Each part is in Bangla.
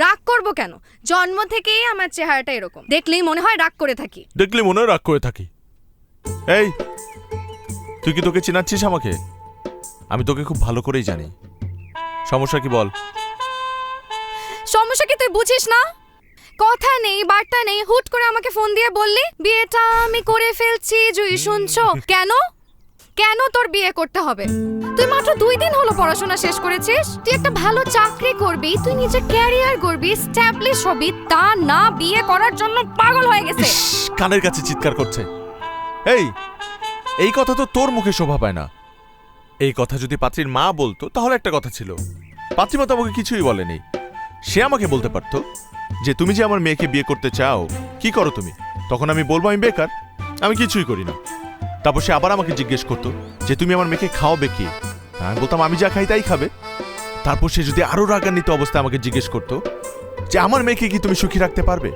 রাগ করব কেন? জন্ম থেকেই আমার চেহারাটা এরকম, দেখলেই মনে হয় রাগ করে থাকি। দেখলে মনে হয় রাগ করে থাকি। এই, তুই কি তোকে চিনাচ্ছিস আমাকে? আমি তোকে খুব ভালো করেই জানি। সমস্যা কি বল? সমস্যা কি তুই বুঝিস না? কথা নেই বার্তা নেই, হুট করে আমাকে ফোন দিয়ে বললি বিয়েটা আমি করে ফেলছি, জুই শুনছো? কেন কেন তোর বিয়ে করতে হবে? তুই মাত্র 2 দিন হলো পড়াশোনা শেষ করেছিস, তুই একটা ভালো চাকরি করবি, তুই নিজের ক্যারিয়ার করবি, স্ট্যাবলিশ হবি, তা না বিয়ে করার জন্য পাগল হয়ে গেছে। কানের কাছে চিৎকার করছে। এই কথা তো তোর মুখে শোভা পায় না। এই কথা যদি পাত্রীর মা বলতো তাহলে একটা কথা ছিল। পাত্রী মা তো আমাকে কিছুই বলেনি। সে আমাকে বলতে পারতো যে তুমি যে আমার মেয়েকে বিয়ে করতে চাও, কি করো তুমি? তখন আমি বলবো আমি বেকার, আমি কিছুই করি না। তারপর সে আবার আমাকে জিজ্ঞেস করতো যে তুমি আমার মেয়েকে খাওয়াবে কি? আমি বলতাম আমি যা খাই তাই খাবে। তারপর সে যদি আরো রাগান্বিত অবস্থায় আমাকে জিজ্ঞেস করতো যে আমার মেয়েকে কি তুমি সুখী রাখতে পারবে?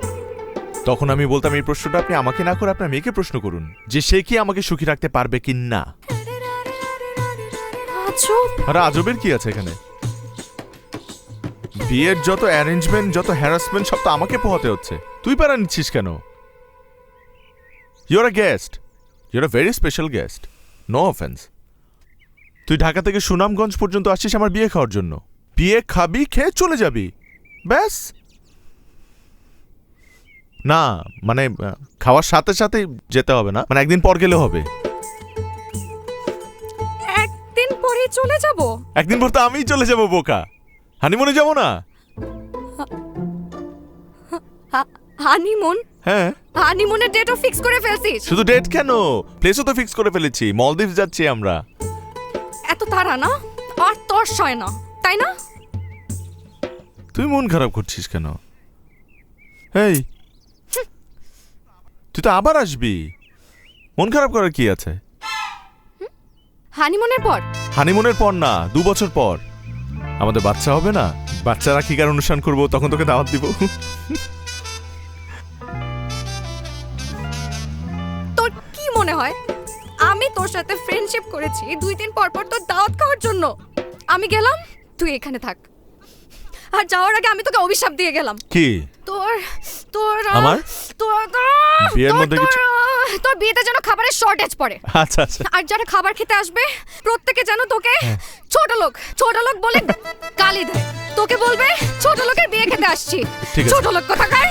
তখন আমি বলতাম এই প্রশ্নটা আপনি আমাকে না করে আপনার মেয়েকে প্রশ্ন করুন যে সে কি আমাকে সুখী রাখতে পারবে কি না। আরে আজবের কি আছে এখানে? বিয়ের যত অ্যারেঞ্জমেন্ট, যত হ্যারাসমেন্ট সব তো আমাকে পোহাতে হচ্ছে। তুই প্যারা নিচ্ছিস কেন? You're a guest, you're a very special guest, no offence. তুই ঢাকা থেকে সুনামগঞ্জ পর্যন্ত আসছিস আমার বিয়ে খাওয়ার জন্য। বিয়ে খাবি, খেয়ে চলে যাবি, ব্যাস। না মানে খাওয়ার সাথে সাথে যেতে হবে না, মানে একদিন পর গেলে হবে। একদিন পরে চলে যাব? একদিন পর তো আমিই চলে যাব বোকা। হানিমুনে যাব না? হানিমুন? হ্যাঁ। হানিমুনের ডেটও ফিক্স করে ফেলছিস? শুধু ডেট কেন, প্লেসও তো ফিক্স করে ফেলেছি। মলদ্বীপ যাচ্ছি আমরা। এত তাড়া না আর তোর সয় না, তাই না? তুই মন খারাপ করছিস কেন? এই, তুই তো আবার আসবি, মন খারাপ করার কি আছে? হানিমুনের পর? হানিমুনের পর না, 2 বছর পর আমাদের বাচ্চা হবে না? বাচ্চা রাখিকার অনুষ্ঠান করব, তখন তোকে দাওয়াত দিব। তোর কি মনে হয় আমি তোর সাথে ফ্রেন্ডশিপ করেছি 2 দিন পর পর তোর দাওয়াত খাওয়ার জন্য? আমি গেলাম, তুই এখানে থাক। আর যাওয়ার আগে আমি তোকে অভিশাপ দিয়ে গেলাম। কি? তোর তোর আমার তোর বিয়ের মধ্যে কিছু? তোর বিয়েতে যেন খাবারের শর্টেজ পড়ে। আচ্ছা আচ্ছা। আর যারা খাবার খেতে আসবে প্রত্যেকে যেন তোকে ছোট লোক বলে গালি দেয়। তোকে বলবে ছোট লোকের বিয়ে খেতে আসছি। ঠিক আছে। ছোট লোক কোথাকার।